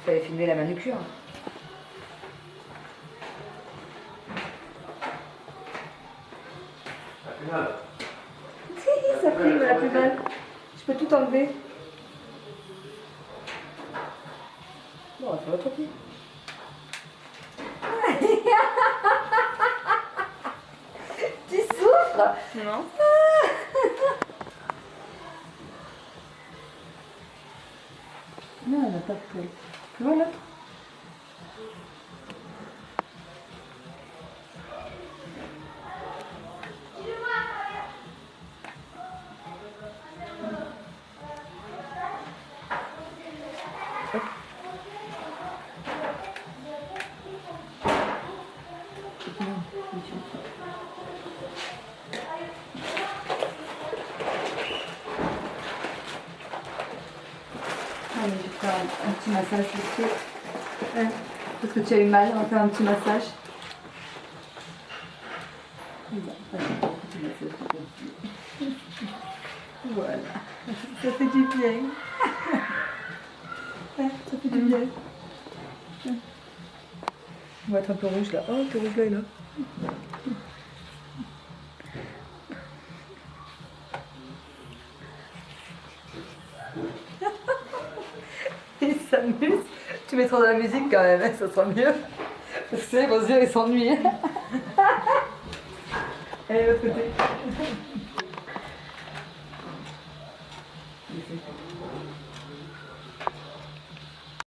fallait filmer la manucure. Ça fait mal. Ça filme la plus belle. Je peux tout enlever. Bon, on va faire l'autre pied. Tu souffres? Non. Non, elle n'a pas de poil. Tu vois l'autre? Allez, je vais faire un petit massage tout de suite. Ouais, parce que tu as eu mal, on va faire un petit massage. Voilà, ça fait du bien. Ouais, ça fait du bien. On va être un peu rouge là. Oh, t'es rouge là et là. Il s'amuse. Tu mettras de la musique quand même, hein, ça sera mieux. Parce que c'est vos yeux, ils s'ennuient. Allez, l'autre côté.